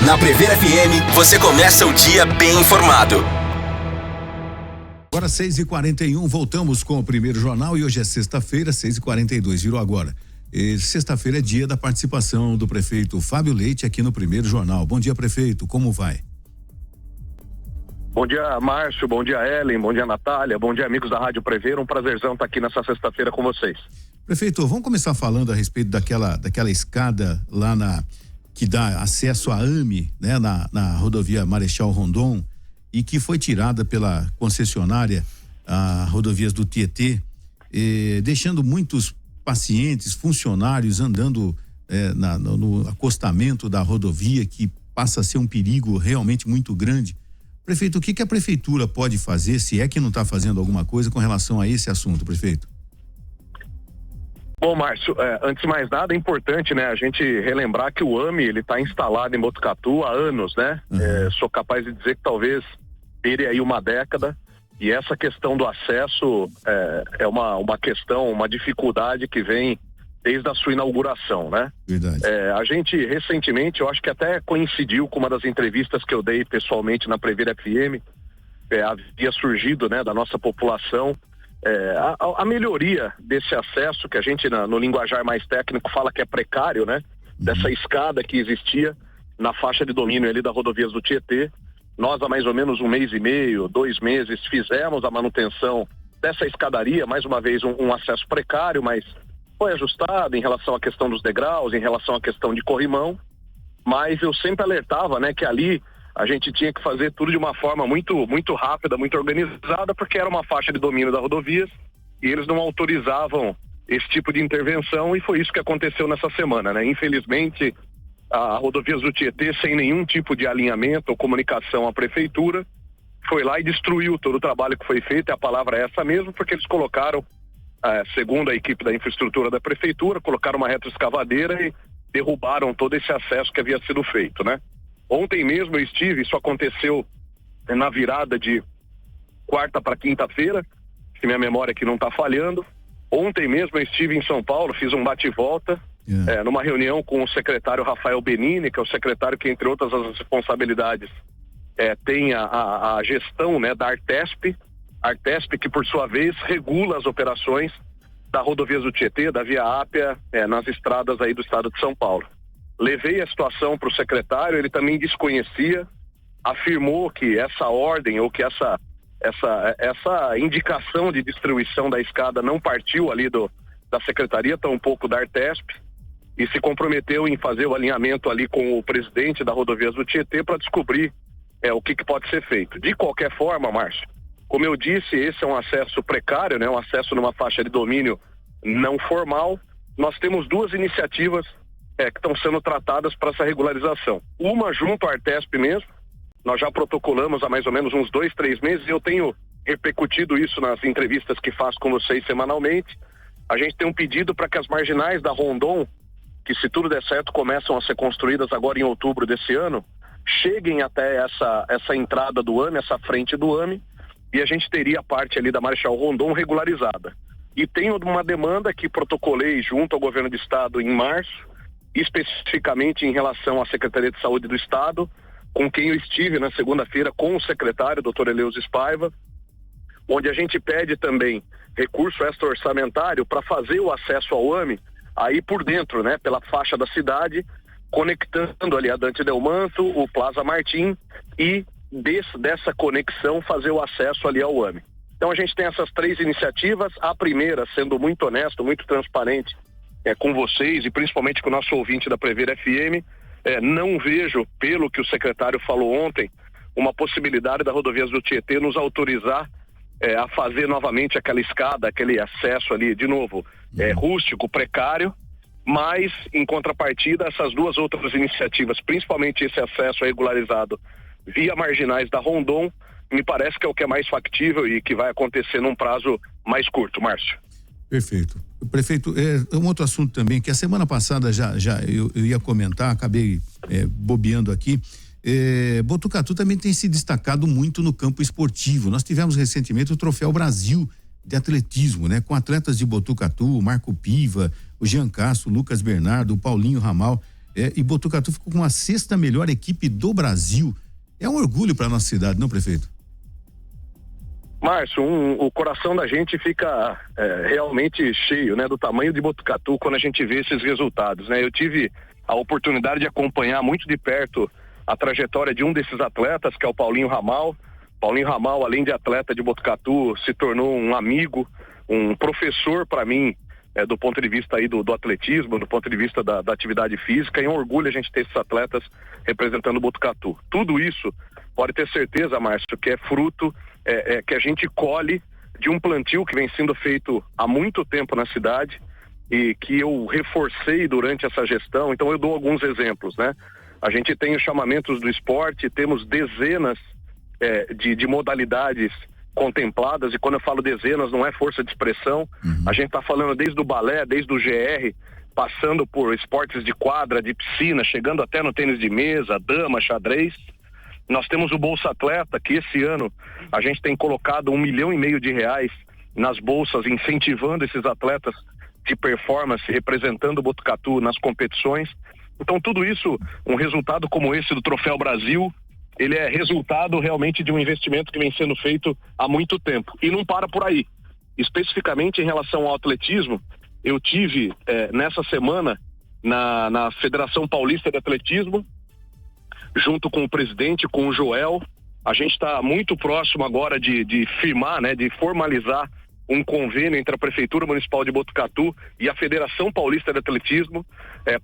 Na Prever FM, você começa o dia bem informado. Agora 6h41, voltamos com o primeiro jornal e hoje é sexta-feira, 6h42, virou agora. Sexta-feira é dia da participação do prefeito Fábio Leite aqui no primeiro jornal. Bom dia, prefeito, como vai? Bom dia, Márcio, bom dia, Ellen, bom dia, Natália, bom dia, amigos da Rádio Prever, um prazerzão estar aqui nessa sexta-feira com vocês. Prefeito, vamos começar falando a respeito daquela escada lá que dá acesso à AME, né, na rodovia Marechal Rondon, e que foi tirada pela concessionária a rodovias do Tietê, deixando muitos pacientes, funcionários andando no acostamento da rodovia, que passa a ser um perigo realmente muito grande. Prefeito, o que a prefeitura pode fazer, se é que não está fazendo alguma coisa com relação a esse assunto, prefeito? Bom, Márcio, antes de mais nada é importante, né, a gente relembrar que o AME, ele está instalado em Botucatu há anos, né? Uhum. Sou capaz de dizer que talvez pere aí uma década, e essa questão do acesso é uma questão, uma dificuldade que vem desde a sua inauguração, né? Verdade. A gente recentemente, eu acho que até coincidiu com uma das entrevistas que eu dei pessoalmente na Prever FM, havia surgido, né, da nossa população, a melhoria desse acesso, que a gente no linguajar mais técnico fala que é precário, né? Uhum. Dessa escada que existia na faixa de domínio ali da rodovias do Tietê. Nós há mais ou menos 1 mês e meio, 2 meses, fizemos a manutenção dessa escadaria, mais uma vez um acesso precário, mas foi ajustado em relação à questão dos degraus, em relação à questão de corrimão, mas eu sempre alertava, né, que ali a gente tinha que fazer tudo de uma forma muito, muito rápida, muito organizada, porque era uma faixa de domínio da rodovias e eles não autorizavam esse tipo de intervenção, e foi isso que aconteceu nessa semana, né? Infelizmente, a rodovias do Tietê, sem nenhum tipo de alinhamento ou comunicação à prefeitura, foi lá e destruiu todo o trabalho que foi feito, e a palavra é essa mesmo, porque eles colocaram, segundo a equipe da infraestrutura da prefeitura, colocaram uma retroescavadeira e derrubaram todo esse acesso que havia sido feito, né? Ontem mesmo eu estive, isso aconteceu na virada de quarta para quinta-feira, se minha memória aqui não está falhando. Ontem mesmo eu estive em São Paulo, fiz um bate-volta, numa reunião com o secretário Rafael Benini, que é o secretário que, entre outras as responsabilidades, tem a gestão, né, da Artesp, que por sua vez regula as operações da rodovias do Tietê, da Via Ápia, nas estradas aí do estado de São Paulo. Levei a situação para o secretário, ele também desconhecia, afirmou que essa ordem ou que essa indicação de destruição da escada não partiu ali da secretaria, tampouco da Artesp, e se comprometeu em fazer o alinhamento ali com o presidente da rodovias do Tietê para descobrir o que pode ser feito. De qualquer forma, Márcio, como eu disse, esse é um acesso precário, né? Um acesso numa faixa de domínio não formal. Nós temos 2 iniciativas que estão sendo tratadas para essa regularização. Uma junto à Artesp mesmo, nós já protocolamos há mais ou menos uns 2, 3 meses, e eu tenho repercutido isso nas entrevistas que faço com vocês semanalmente. A gente tem um pedido para que as marginais da Rondon, que se tudo der certo começam a ser construídas agora em outubro desse ano, cheguem até essa entrada do AME, essa frente do AME, e a gente teria a parte ali da Marechal Rondon regularizada. E tenho uma demanda que protocolei junto ao governo do estado em março, especificamente em relação à Secretaria de Saúde do Estado, com quem eu estive na segunda-feira com o secretário, Dr. Eleusis Paiva, onde a gente pede também recurso extra-orçamentário para fazer o acesso ao AME aí por dentro, né, pela faixa da cidade, conectando ali a Dante Delmanto, o Plaza Martim, e dessa conexão fazer o acesso ali ao AME. Então a gente tem essas 3 iniciativas, a primeira, sendo muito honesto, muito transparente com vocês e principalmente com o nosso ouvinte da Prever FM, não vejo, pelo que o secretário falou ontem, uma possibilidade da rodovias do Tietê nos autorizar a fazer novamente aquela escada, aquele acesso ali, de novo, rústico, precário, mas em contrapartida essas 2 outras iniciativas, principalmente esse acesso regularizado via marginais da Rondon, me parece que é o que é mais factível e que vai acontecer num prazo mais curto, Márcio. Perfeito. Prefeito, um outro assunto também, que a semana passada eu ia comentar, acabei bobeando aqui. Botucatu também tem se destacado muito no campo esportivo. Nós tivemos recentemente o Troféu Brasil de atletismo, né? Com atletas de Botucatu, o Marco Piva, o Jean Castro, o Lucas Bernardo, o Paulinho Ramal. e Botucatu ficou com a 6ª melhor equipe do Brasil. É um orgulho para nossa cidade, não, prefeito? Márcio, o coração da gente fica realmente cheio, né, do tamanho de Botucatu quando a gente vê esses resultados, né? Eu tive a oportunidade de acompanhar muito de perto a trajetória de um desses atletas, que é o Paulinho Ramal. Paulinho Ramal, além de atleta de Botucatu, se tornou um amigo, um professor para mim, do ponto de vista aí do atletismo, do ponto de vista da atividade física, e é um orgulho a gente ter esses atletas representando Botucatu. Tudo isso, pode ter certeza, Márcio, que é fruto que a gente colhe de um plantio que vem sendo feito há muito tempo na cidade e que eu reforcei durante essa gestão. Então eu dou alguns exemplos, né? A gente tem os chamamentos do esporte, temos dezenas de modalidades contempladas, e quando eu falo dezenas não é força de expressão, a gente está falando desde o balé, desde o GR, passando por esportes de quadra, de piscina, chegando até no tênis de mesa, dama, xadrez. Nós temos o Bolsa Atleta, que esse ano a gente tem colocado R$1,5 milhão nas bolsas, incentivando esses atletas de performance, representando o Botucatu nas competições. Então tudo isso, um resultado como esse do Troféu Brasil, ele é resultado realmente de um investimento que vem sendo feito há muito tempo. E não para por aí. Especificamente em relação ao atletismo, eu tive nessa semana na Federação Paulista de Atletismo, junto com o presidente, com o Joel. A gente está muito próximo agora de firmar, né, de formalizar um convênio entre a Prefeitura Municipal de Botucatu e a Federação Paulista de Atletismo,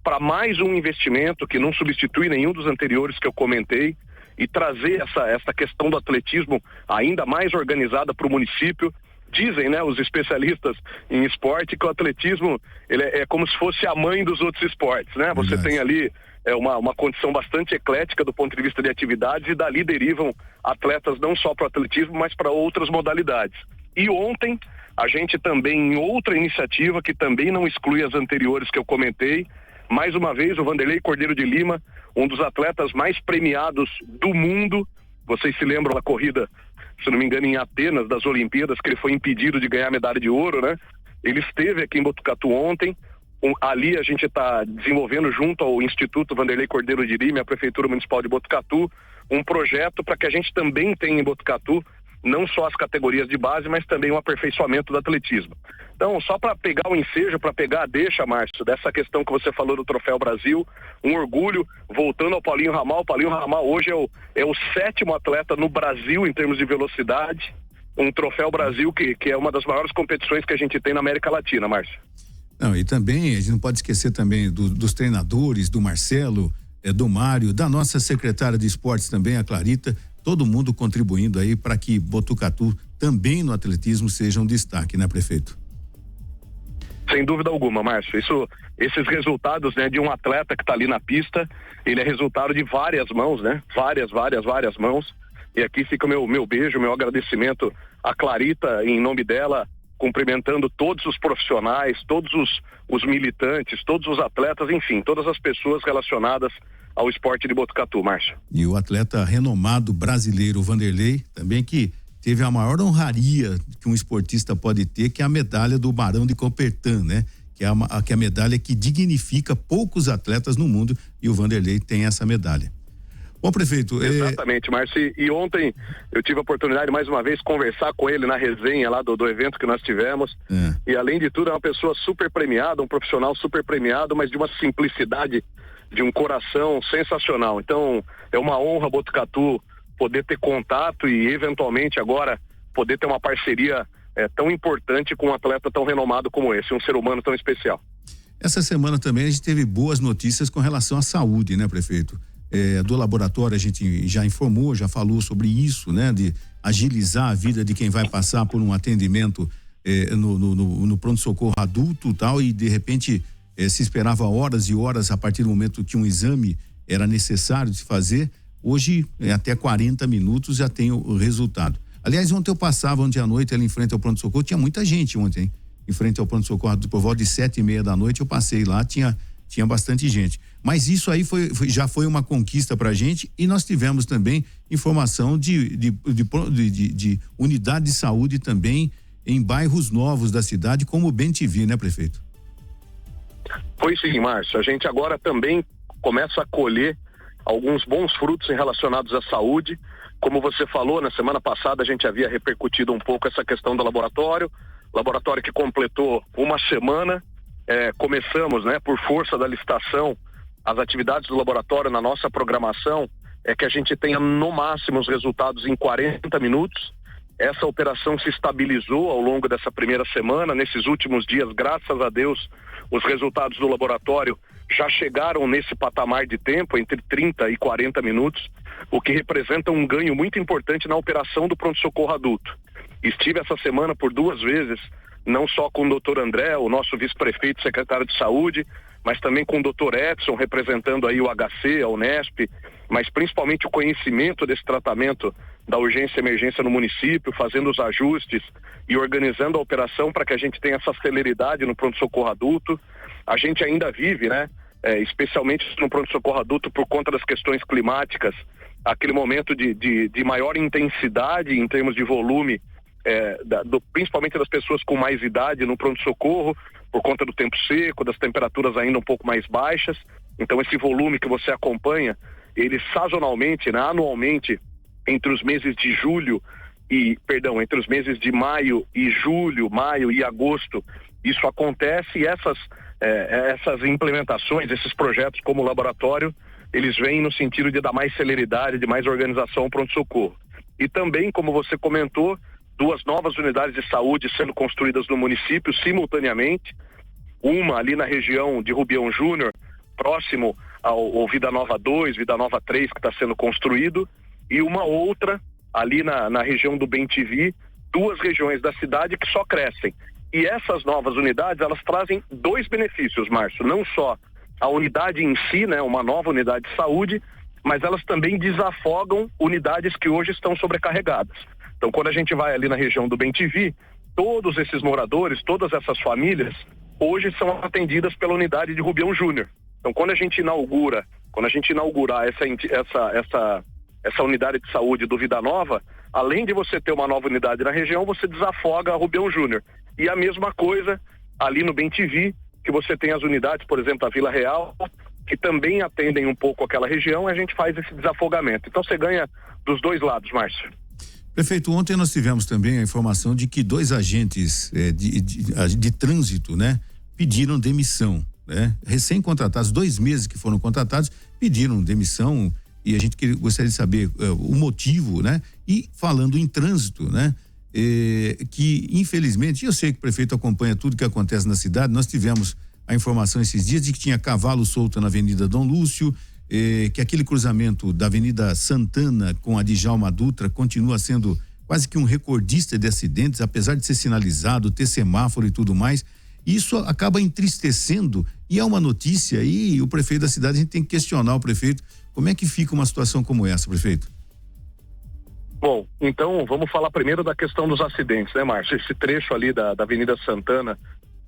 para mais um investimento que não substitui nenhum dos anteriores que eu comentei, e trazer essa questão do atletismo ainda mais organizada para o município. Dizem, né, os especialistas em esporte, que o atletismo ele é como se fosse a mãe dos outros esportes, né? Você tem ali uma condição bastante eclética do ponto de vista de atividades, e dali derivam atletas não só para o atletismo, mas para outras modalidades. E ontem a gente também, em outra iniciativa que também não exclui as anteriores que eu comentei, mais uma vez o Vanderlei Cordeiro de Lima, um dos atletas mais premiados do mundo. Vocês se lembram da corrida, se não me engano, em Atenas, das Olimpíadas, que ele foi impedido de ganhar a medalha de ouro, né? Ele esteve aqui em Botucatu ontem. Ali a gente está desenvolvendo, junto ao Instituto Vanderlei Cordeiro de Lima e a Prefeitura Municipal de Botucatu, um projeto para que a gente também tenha em Botucatu não só as categorias de base, mas também um aperfeiçoamento do atletismo. Então, só para pegar o ensejo, para pegar a deixa, Márcio, dessa questão que você falou do Troféu Brasil, um orgulho, voltando ao Paulinho Ramal. O Paulinho Ramal hoje é o 7º atleta no Brasil em termos de velocidade, um Troféu Brasil que é uma das maiores competições que a gente tem na América Latina, Márcio. Não, e também, a gente não pode esquecer também dos treinadores, do Marcelo, do Mário, da nossa secretária de esportes também, a Clarita, todo mundo contribuindo aí para que Botucatu também no atletismo seja um destaque, né, prefeito? Sem dúvida alguma, Márcio. Esses resultados, né, de um atleta que está ali na pista, ele é resultado de várias mãos, né? Várias mãos. E aqui fica o meu beijo, meu agradecimento à Clarita, em nome dela, cumprimentando todos os profissionais, todos os militantes, todos os atletas, enfim, todas as pessoas relacionadas ao esporte de Botucatu, Márcio. E o atleta renomado brasileiro Vanderlei, também, que teve a maior honraria que um esportista pode ter, que é a medalha do Barão de Coubertin, né? Que é a medalha que dignifica poucos atletas no mundo, e o Vanderlei tem essa medalha. Bom, prefeito... Exatamente, Márcio. E ontem eu tive a oportunidade, mais uma vez, conversar com ele na resenha lá do evento que nós tivemos. E, além de tudo, é uma pessoa super premiada, um profissional super premiado, mas de uma simplicidade, de um coração sensacional. Então, é uma honra, Botucatu, poder ter contato e, eventualmente, agora, poder ter uma parceria tão importante com um atleta tão renomado como esse, um ser humano tão especial. Essa semana também a gente teve boas notícias com relação à saúde, né, prefeito? Do laboratório a gente já informou, já falou sobre isso, né? De agilizar a vida de quem vai passar por um atendimento no pronto-socorro adulto e tal, e de repente se esperava horas e horas a partir do momento que um exame era necessário de fazer. Hoje, até 40 minutos já tem o resultado. Aliás, ontem eu passava, ontem à noite, ali em frente ao pronto-socorro, tinha muita gente ontem, hein? Em frente ao pronto-socorro, por volta de 7:30 da noite, eu passei lá, tinha bastante gente. Mas isso aí já foi uma conquista pra gente, e nós tivemos também informação de unidade de saúde também em bairros novos da cidade, como o Bem-TV, né, prefeito? Pois sim, Márcio. A gente agora também começa a colher alguns bons frutos relacionados à saúde. Como você falou, na semana passada a gente havia repercutido um pouco essa questão do laboratório que completou uma semana. Começamos, né, por força da licitação, as atividades do laboratório na nossa programação, que a gente tenha no máximo os resultados em 40 minutos. Essa operação se estabilizou ao longo dessa primeira semana. Nesses últimos dias, graças a Deus, os resultados do laboratório já chegaram nesse patamar de tempo, entre 30 e 40 minutos, o que representa um ganho muito importante na operação do pronto-socorro adulto. Estive essa semana por 2 vezes, não só com o Dr. André, o nosso vice-prefeito e secretário de saúde, mas também com o Dr. Edson, representando aí o HC, a Unesp, mas principalmente o conhecimento desse tratamento da urgência e emergência no município, fazendo os ajustes e organizando a operação para que a gente tenha essa celeridade no pronto-socorro adulto. A gente ainda vive, né, especialmente no pronto-socorro adulto, por conta das questões climáticas, aquele momento de maior intensidade em termos de volume, principalmente das pessoas com mais idade no pronto-socorro, por conta do tempo seco, das temperaturas ainda um pouco mais baixas. Então esse volume que você acompanha, ele sazonalmente, né, anualmente, entre os meses de maio e julho, maio e agosto, isso acontece, e essas implementações, esses projetos como o laboratório, eles vêm no sentido de dar mais celeridade, de mais organização ao pronto-socorro. E também, como você comentou, 2 novas unidades de saúde sendo construídas no município simultaneamente, uma ali na região de Rubião Júnior, próximo ao Vida Nova 2, Vida Nova 3, que está sendo construído, e uma outra ali na região do Bem-TV, 2 regiões da cidade que só crescem. E essas novas unidades, elas trazem 2 benefícios, Márcio, não só a unidade em si, né, uma nova unidade de saúde, mas elas também desafogam unidades que hoje estão sobrecarregadas. Então, quando a gente vai ali na região do Bem-TV, todos esses moradores, todas essas famílias, hoje são atendidas pela unidade de Rubião Júnior. Então, quando a gente inaugurar essa unidade de saúde do Vida Nova, além de você ter uma nova unidade na região, você desafoga a Rubião Júnior. E a mesma coisa ali no Bem-TV, que você tem as unidades, por exemplo, a Vila Real, que também atendem um pouco aquela região, a gente faz esse desafogamento. Então você ganha dos 2 lados, Márcio. Prefeito, ontem nós tivemos também a informação de que 2 agentes de trânsito, né, pediram demissão, né? Recém-contratados, 2 meses que foram contratados, pediram demissão, e a gente gostaria de saber o motivo, né? E falando em trânsito, né? Que infelizmente, eu sei que o prefeito acompanha tudo que acontece na cidade, nós tivemos a informação esses dias de que tinha cavalo solto na Avenida Dom Lúcio, que aquele cruzamento da Avenida Santana com a Djalma Dutra continua sendo quase que um recordista de acidentes, apesar de ser sinalizado, ter semáforo e tudo mais. Isso acaba entristecendo, e é uma notícia, e o prefeito da cidade, a gente tem que questionar o prefeito. Como é que fica uma situação como essa, prefeito? Bom, então vamos falar primeiro da questão dos acidentes, né, Márcio? Esse trecho ali da Avenida Santana,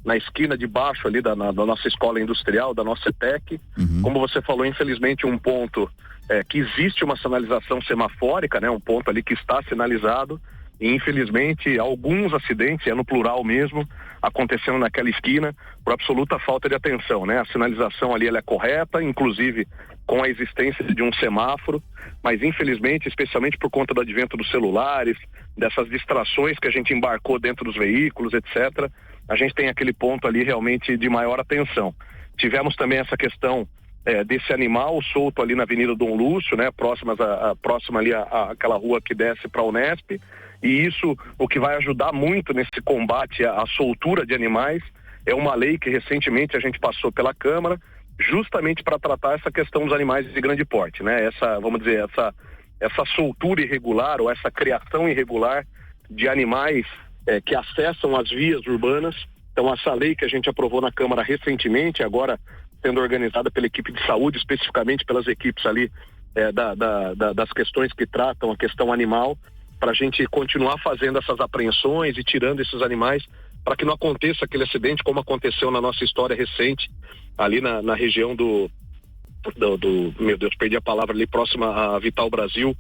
na esquina de baixo ali da nossa escola industrial, da nossa ETEC, como você falou, infelizmente um ponto que existe uma sinalização semafórica, né? Um ponto ali que está sinalizado, e infelizmente alguns acidentes, no plural mesmo, acontecendo naquela esquina por absoluta falta de atenção, né? A sinalização ali ela é correta, inclusive com a existência de um semáforo, mas infelizmente, especialmente por conta do advento dos celulares, dessas distrações que a gente embarcou dentro dos veículos, etc., a gente tem aquele ponto ali realmente de maior atenção. Tivemos também essa questão desse animal solto ali na Avenida Dom Lúcio, né? Próxima ali àquela rua que desce para a Unesp, e isso, o que vai ajudar muito nesse combate à soltura de animais, é uma lei que recentemente a gente passou pela Câmara, justamente para tratar essa questão dos animais de grande porte, né? Essa soltura irregular, ou essa criação irregular de animais que acessam as vias urbanas. Então, essa lei que a gente aprovou na Câmara recentemente, agora sendo organizada pela equipe de saúde, especificamente pelas equipes ali das questões que tratam a questão animal, para a gente continuar fazendo essas apreensões e tirando esses animais, para que não aconteça aquele acidente como aconteceu na nossa história recente, ali na região meu Deus, perdi a palavra, ali próxima a Vital Brasil,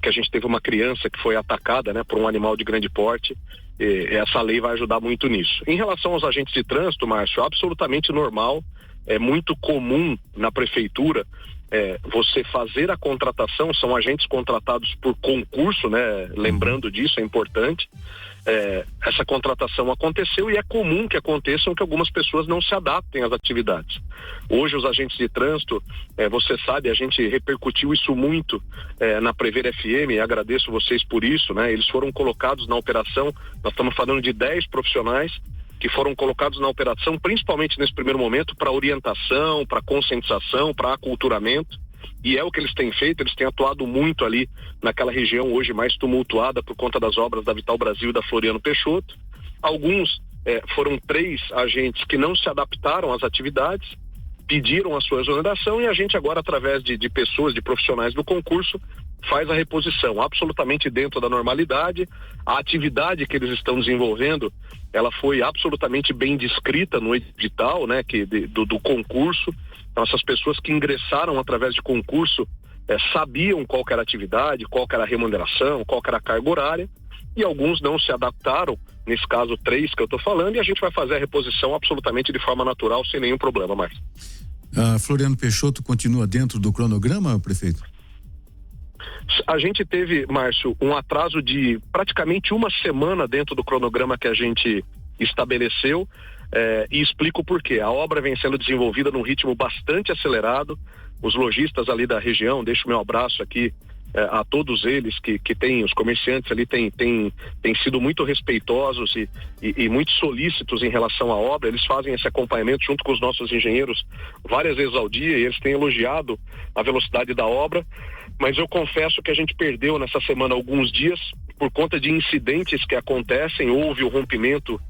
que a gente teve uma criança que foi atacada, né, por um animal de grande porte. Essa lei vai ajudar muito nisso. Em relação aos agentes de trânsito, Márcio, absolutamente normal, é muito comum na prefeitura você fazer a contratação, são agentes contratados por concurso, né? Lembrando disso, é importante. Essa contratação aconteceu e é comum que aconteçam que algumas pessoas não se adaptem às atividades. Hoje os agentes de trânsito, você sabe, a gente repercutiu isso muito na Prever FM, e agradeço vocês por isso, né? Eles foram colocados na operação, nós estamos falando de 10 profissionais que foram colocados na operação, principalmente nesse primeiro momento, para orientação, para conscientização, para aculturamento. E é o que eles têm feito, eles têm atuado muito ali naquela região hoje mais tumultuada por conta das obras da Vital Brasil e da Floriano Peixoto. Alguns foram 3 agentes que não se adaptaram às atividades, pediram a sua exoneração, e a gente agora, através de pessoas, de profissionais do concurso, faz a reposição, absolutamente dentro da normalidade. A atividade que eles estão desenvolvendo, ela foi absolutamente bem descrita no edital, né, do concurso. Então, essas pessoas que ingressaram através de concurso sabiam qual que era a atividade, qual que era a remuneração, qual que era a carga horária, e alguns não se adaptaram, nesse caso 3 que eu estou falando, e a gente vai fazer a reposição absolutamente de forma natural, sem nenhum problema, Márcio. Floriano Peixoto continua dentro do cronograma, prefeito? A gente teve, Márcio, um atraso de praticamente uma semana dentro do cronograma que a gente estabeleceu, e explico por quê. A obra vem sendo desenvolvida num ritmo bastante acelerado. Os lojistas ali da região, deixo meu abraço aqui a todos eles que têm, os comerciantes ali têm sido muito respeitosos e muito solícitos em relação à obra. Eles fazem esse acompanhamento junto com os nossos engenheiros várias vezes ao dia, e eles têm elogiado a velocidade da obra, mas eu confesso que a gente perdeu nessa semana alguns dias por conta de incidentes que acontecem. Houve o rompimento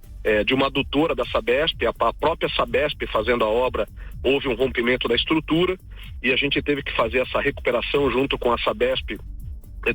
de uma adutora da Sabesp, a própria Sabesp fazendo a obra, houve um rompimento da estrutura, e a gente teve que fazer essa recuperação junto com a Sabesp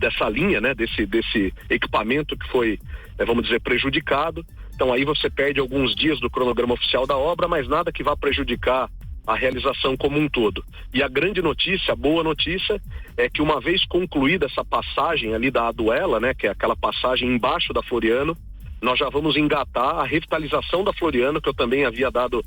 dessa linha, né, desse equipamento que foi, vamos dizer, prejudicado. Então aí você perde alguns dias do cronograma oficial da obra, mas nada que vá prejudicar a realização como um todo. E a grande notícia, a boa notícia, é que uma vez concluída essa passagem ali da Aduela, né, que é aquela passagem embaixo da Floriano, nós já vamos engatar a revitalização da Floriano, que eu também havia dado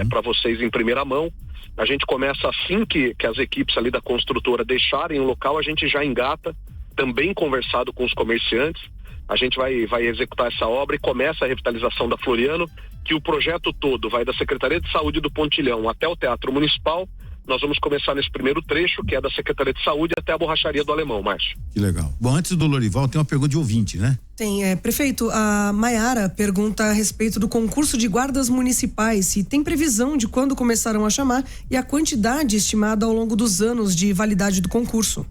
para vocês em primeira mão. A gente começa assim que as equipes ali da construtora deixarem o local, a gente já engata, também conversado com os comerciantes. A gente vai executar essa obra e começa a revitalização da Floriano, que o projeto todo vai da Secretaria de Saúde do Pontilhão até o Teatro Municipal. Nós vamos começar nesse primeiro trecho, que é da Secretaria de Saúde até a Borracharia do Alemão, Márcio. Que legal. Bom, antes do Lorival, tem uma pergunta de ouvinte, né? Tem, prefeito, a Maiara pergunta a respeito do concurso de guardas municipais, se tem previsão de quando começaram a chamar e a quantidade estimada ao longo dos anos de validade do concurso.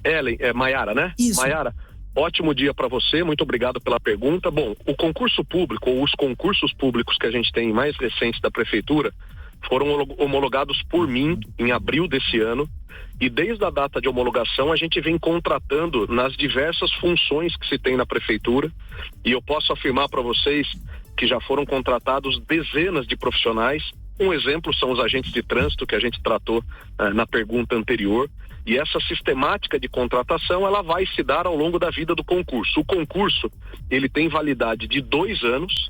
Ellen, Maiara, né? Isso. Maiara, ótimo dia para você, muito obrigado pela pergunta. Bom, o concurso público, ou os concursos públicos que a gente tem mais recentes da Prefeitura, foram homologados por mim em abril desse ano, e desde a data de homologação a gente vem contratando nas diversas funções que se tem na Prefeitura, e eu posso afirmar para vocês que já foram contratados dezenas de profissionais. Um exemplo são os agentes de trânsito que a gente tratou na pergunta anterior, e essa sistemática de contratação ela vai se dar ao longo da vida do concurso. O concurso ele tem validade de 2 anos.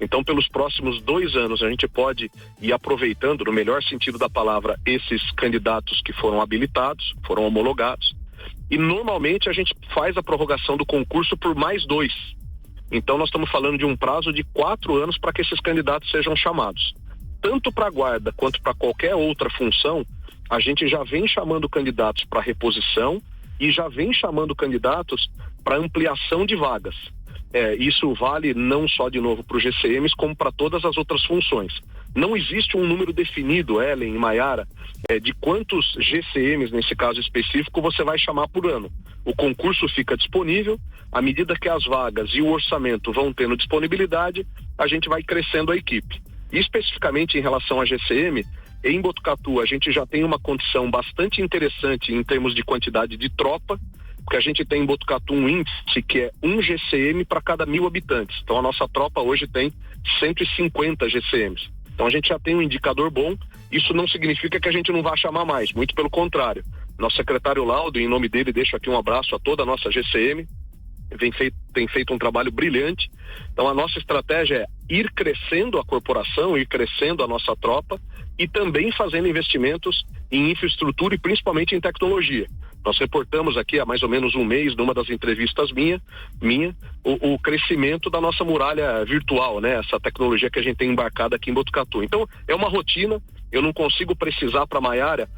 Então, pelos próximos 2 anos, a gente pode ir aproveitando, no melhor sentido da palavra, esses candidatos que foram habilitados, foram homologados. E, normalmente, a gente faz a prorrogação do concurso por mais 2. Então, nós estamos falando de um prazo de 4 anos para que esses candidatos sejam chamados. Tanto para a guarda quanto para qualquer outra função, a gente já vem chamando candidatos para reposição e já vem chamando candidatos para ampliação de vagas. Isso vale não só de novo para os GCMs, como para todas as outras funções. Não existe um número definido, Ellen e Maiara, de quantos GCMs, nesse caso específico, você vai chamar por ano. O concurso fica disponível, à medida que as vagas e o orçamento vão tendo disponibilidade, a gente vai crescendo a equipe. E especificamente em relação a GCM, em Botucatu a gente já tem uma condição bastante interessante em termos de quantidade de tropa, porque a gente tem em Botucatu um índice que é 1 GCM para cada 1.000 habitantes. Então a nossa tropa hoje tem 150 GCMs. Então a gente já tem um indicador bom. Isso não significa que a gente não vá chamar mais, muito pelo contrário. Nosso secretário Laudo, em nome dele, deixo aqui um abraço a toda a nossa GCM, tem feito um trabalho brilhante. Então a nossa estratégia é ir crescendo a corporação, ir crescendo a nossa tropa e também fazendo investimentos em infraestrutura e principalmente em tecnologia. Nós reportamos aqui há mais ou menos um mês, numa das entrevistas minha, o crescimento da nossa muralha virtual, né? Essa tecnologia que a gente tem embarcada aqui em Botucatu. Então, é uma rotina, eu não consigo precisar para Maiara,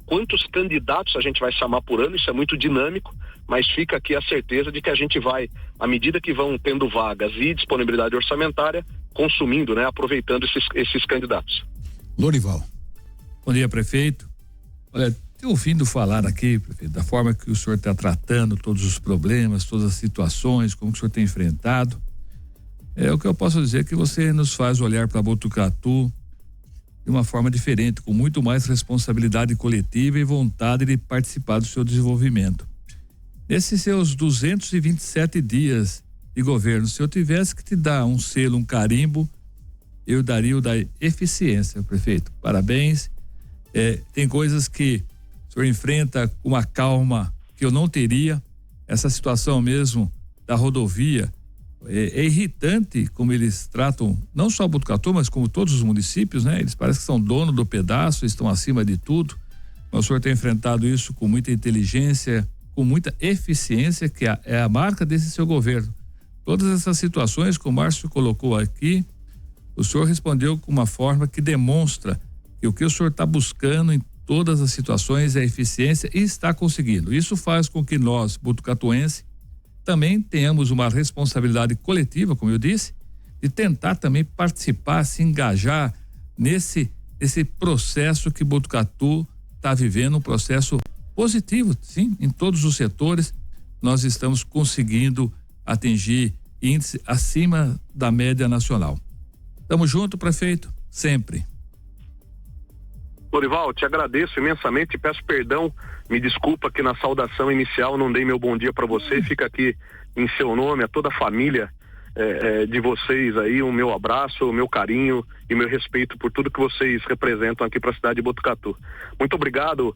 quantos candidatos a gente vai chamar por ano, isso é muito dinâmico, mas fica aqui a certeza de que a gente vai, à medida que vão tendo vagas e disponibilidade orçamentária, consumindo, né? Aproveitando esses candidatos. Lorival. Bom dia, prefeito. Olha, tenho ouvido falar aqui, prefeito, da forma que o senhor está tratando todos os problemas, todas as situações, como que o senhor tem enfrentado. O que eu posso dizer é que você nos faz olhar para Botucatu de uma forma diferente, com muito mais responsabilidade coletiva e vontade de participar do seu desenvolvimento. Nesses seus 227 dias de governo, se eu tivesse que te dar um selo, um carimbo, eu daria o da eficiência, prefeito. Parabéns. Tem coisas que o senhor enfrenta com uma calma que eu não teria. Essa situação mesmo da rodovia é irritante como eles tratam não só Botucatu, mas como todos os municípios, né? Eles parecem que são dono do pedaço, estão acima de tudo. Mas o senhor tem enfrentado isso com muita inteligência, com muita eficiência, que é a marca desse seu governo. Todas essas situações que o Márcio colocou aqui, o senhor respondeu com uma forma que demonstra que o que o senhor está buscando em todas as situações é eficiência e está conseguindo. Isso faz com que nós, botucatuenses, também tenhamos uma responsabilidade coletiva, como eu disse, de tentar também participar, se engajar nesse processo que Botucatu está vivendo, um processo positivo, sim, em todos os setores. Nós estamos conseguindo atingir índice acima da média nacional. Tamo junto, prefeito, sempre. Lorival, te agradeço imensamente, peço perdão, me desculpa que na saudação inicial não dei meu bom dia para você, fica aqui em seu nome, a toda a família de vocês aí, o meu abraço, o meu carinho e o meu respeito por tudo que vocês representam aqui para a cidade de Botucatu. Muito obrigado,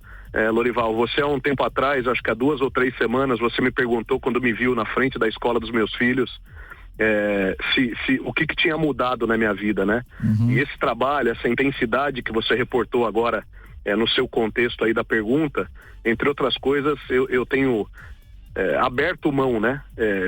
Lorival. Você há um tempo atrás, acho que há 2 ou 3 semanas, você me perguntou quando me viu na frente da escola dos meus filhos, o que tinha mudado na minha vida, né? Uhum. E esse trabalho, essa intensidade que você reportou agora no seu contexto aí da pergunta, entre outras coisas, eu tenho aberto mão, né?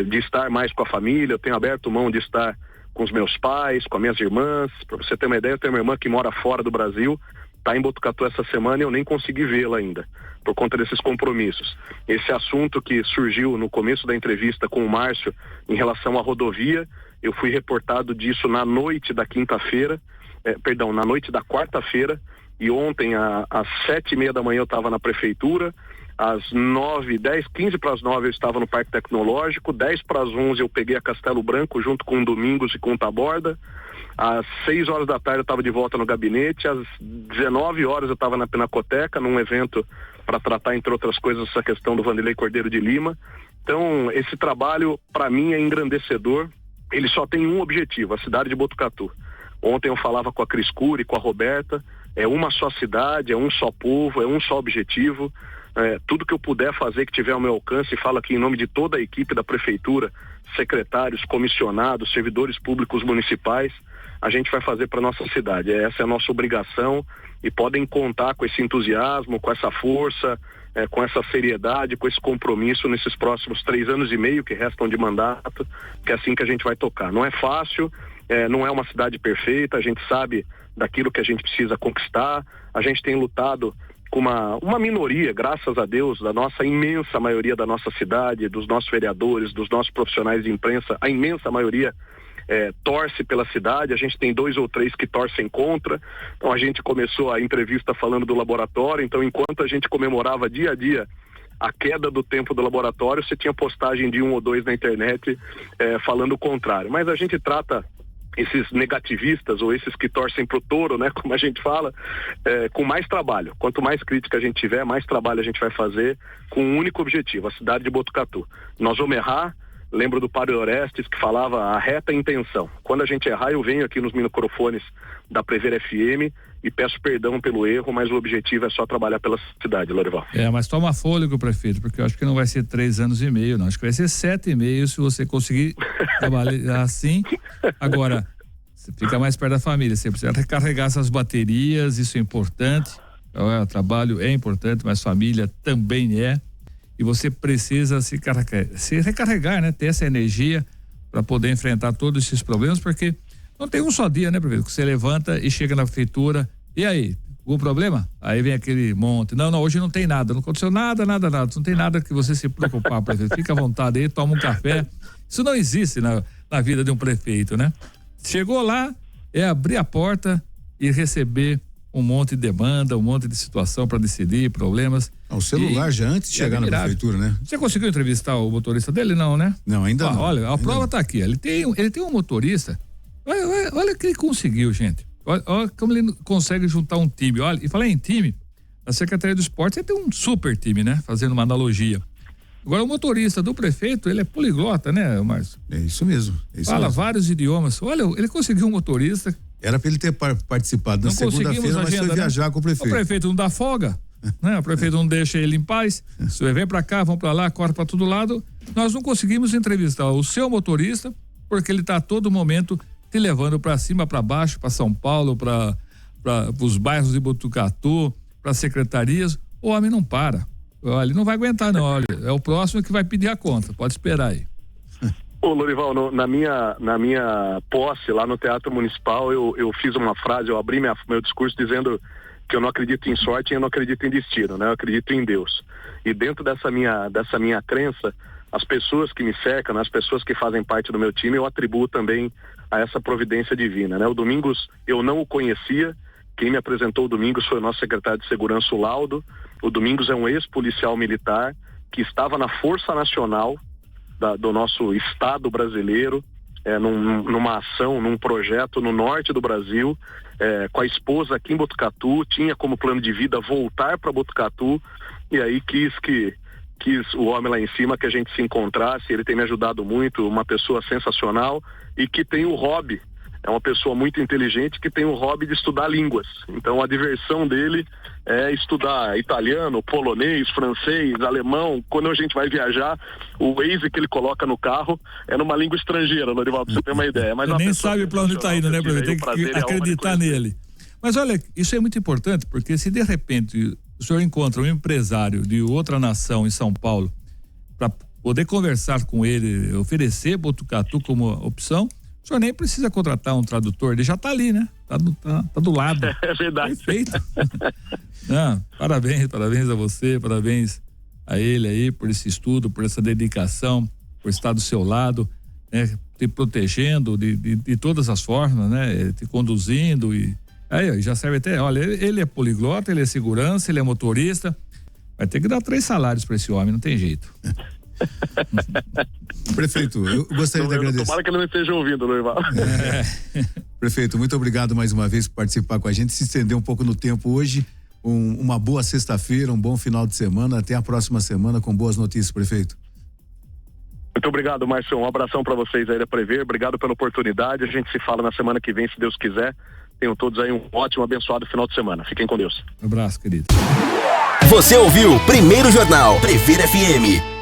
De estar mais com a família, eu tenho aberto mão de estar com os meus pais, com as minhas irmãs. Para você ter uma ideia, eu tenho uma irmã que mora fora do Brasil, está em Botucatu essa semana e eu nem consegui vê-la ainda, por conta desses compromissos. Esse assunto que surgiu no começo da entrevista com o Márcio em relação à rodovia, eu fui reportado disso na noite da na noite da quarta-feira, e ontem às 7:30 da manhã eu estava na prefeitura, às 15 para as 9 eu estava no Parque Tecnológico, 10 para as 11 eu peguei a Castelo Branco junto com o Domingos e com o Taborda, às 6 horas da tarde eu estava de volta no gabinete, às 19 horas eu estava na Pinacoteca, num evento para tratar, entre outras coisas, essa questão do Vanderlei Cordeiro de Lima. Então, esse trabalho, para mim, é engrandecedor. Ele só tem um objetivo, a cidade de Botucatu. Ontem eu falava com a Cris Cury, com a Roberta, é uma só cidade, é um só povo, é um só objetivo. Tudo que eu puder fazer, que tiver ao meu alcance, e falo aqui em nome de toda a equipe da prefeitura, secretários, comissionados, servidores públicos municipais, a gente vai fazer para nossa cidade. Essa é a nossa obrigação e podem contar com esse entusiasmo, com essa força, com essa seriedade, com esse compromisso nesses próximos 3 anos e meio que restam de mandato, que é assim que a gente vai tocar. Não é fácil, não é uma cidade perfeita, a gente sabe daquilo que a gente precisa conquistar, a gente tem lutado com uma minoria, graças a Deus, da nossa imensa maioria da nossa cidade, dos nossos vereadores, dos nossos profissionais de imprensa, a imensa maioria torce pela cidade, a gente tem 2 ou 3 que torcem contra. Então a gente começou a entrevista falando do laboratório, então enquanto a gente comemorava dia a dia a queda do tempo do laboratório, você tinha postagem de 1 ou 2 na internet falando o contrário. Mas a gente trata esses negativistas ou esses que torcem pro touro, né, como a gente fala, com mais trabalho. Quanto mais crítica a gente tiver, mais trabalho a gente vai fazer com um único objetivo, a cidade de Botucatu. Nós vamos errar, lembro do Padre Orestes que falava a reta intenção. Quando a gente errar, eu venho aqui nos microfones da Prever FM e peço perdão pelo erro, mas o objetivo é só trabalhar pela cidade, Lorival. Mas toma fôlego, prefeito, porque eu acho que não vai ser 3 anos e meio, não. Acho que vai ser 7,5 se você conseguir trabalhar assim. Agora, você fica mais perto da família, você precisa recarregar essas baterias, isso é importante. O trabalho é importante, mas família também é. E você precisa se recarregar, né? Ter essa energia para poder enfrentar todos esses problemas, porque não tem um só dia, né, prefeito? Que você levanta e chega na prefeitura, e aí, algum problema? Aí vem aquele monte, não, hoje não tem nada, não aconteceu nada, não tem nada que você se preocupar, prefeito. Fica à vontade aí, toma um café. Isso não existe na vida de um prefeito, né? Chegou lá, é abrir a porta e receber um monte de demanda, um monte de situação para decidir, problemas. O celular já antes de chegar na prefeitura, né? Você conseguiu entrevistar o motorista dele? Não, né? Não, ainda não. Olha, a prova tá aqui. Ele tem um motorista. Olha o que ele conseguiu, gente. Olha como ele consegue juntar um time. Olha, e falar em time, a Secretaria do Esporte tem um super time, né? Fazendo uma analogia. Agora, o motorista do prefeito, ele é poliglota, né, Márcio? É isso mesmo. Fala vários idiomas. Olha, ele conseguiu um motorista. Era para ele ter participado na segunda-feira, mas foi viajar com o prefeito. O prefeito não dá folga, né? O prefeito não deixa ele em paz. Você vem para cá, vão para lá, corre para todo lado. Nós não conseguimos entrevistar o seu motorista, porque ele está a todo momento te levando para cima, para baixo, para São Paulo, para os bairros de Botucatu, para secretarias. O homem não para. Olha, ele não vai aguentar, não. Olha, é o próximo que vai pedir a conta. Pode esperar aí. Ô, Lorival, na minha posse lá no Teatro Municipal, eu fiz uma frase, eu abri meu discurso dizendo que eu não acredito em sorte e eu não acredito em destino, né? Eu acredito em Deus. E dentro dessa minha crença, as pessoas que me cercam, as pessoas que fazem parte do meu time, eu atribuo também a essa providência divina, né? O Domingos, eu não o conhecia. Quem me apresentou o Domingos foi o nosso secretário de Segurança, o Laudo. O Domingos é um ex-policial militar que estava na Força Nacional do nosso estado brasileiro, numa ação, num projeto no norte do Brasil, com a esposa aqui em Botucatu, tinha como plano de vida voltar para Botucatu, e aí quis o homem lá em cima que a gente se encontrasse. Ele tem me ajudado muito, uma pessoa sensacional e que tem o hobby. É uma pessoa muito inteligente que tem o hobby de estudar línguas. Então a diversão dele é estudar italiano, polonês, francês, alemão. Quando a gente vai viajar, o Waze que ele coloca no carro é numa língua estrangeira, Lorival, pra você ter uma ideia. Mas nem sabe pra onde tá indo, né, Bruno? Tem que acreditar nele. Mas olha, isso é muito importante, porque se de repente o senhor encontra um empresário de outra nação em São Paulo para poder conversar com ele, oferecer Botucatu como opção, o senhor nem precisa contratar um tradutor, ele já está ali, né? Tá do lado. É verdade. Perfeito. Não, parabéns a você, parabéns a ele aí por esse estudo, por essa dedicação, por estar do seu lado, né? Te protegendo de todas as formas, né? Te conduzindo e aí já serve até, olha, ele é poliglota, ele é segurança, ele é motorista, vai ter que dar 3 salários para esse homem, não tem jeito. Prefeito, eu gostaria de agradecer. Tomara que ele não esteja ouvindo, Lorival. Prefeito, muito obrigado mais uma vez por participar com a gente, se estender um pouco no tempo hoje. Uma boa sexta-feira, um bom final de semana. Até a próxima semana com boas notícias, prefeito. Muito obrigado, Márcio. Um abração para vocês aí da Prever. Obrigado pela oportunidade. A gente se fala na semana que vem, se Deus quiser. Tenham todos aí um ótimo, abençoado final de semana. Fiquem com Deus. Um abraço, querido. Você ouviu Primeiro Jornal Prever FM.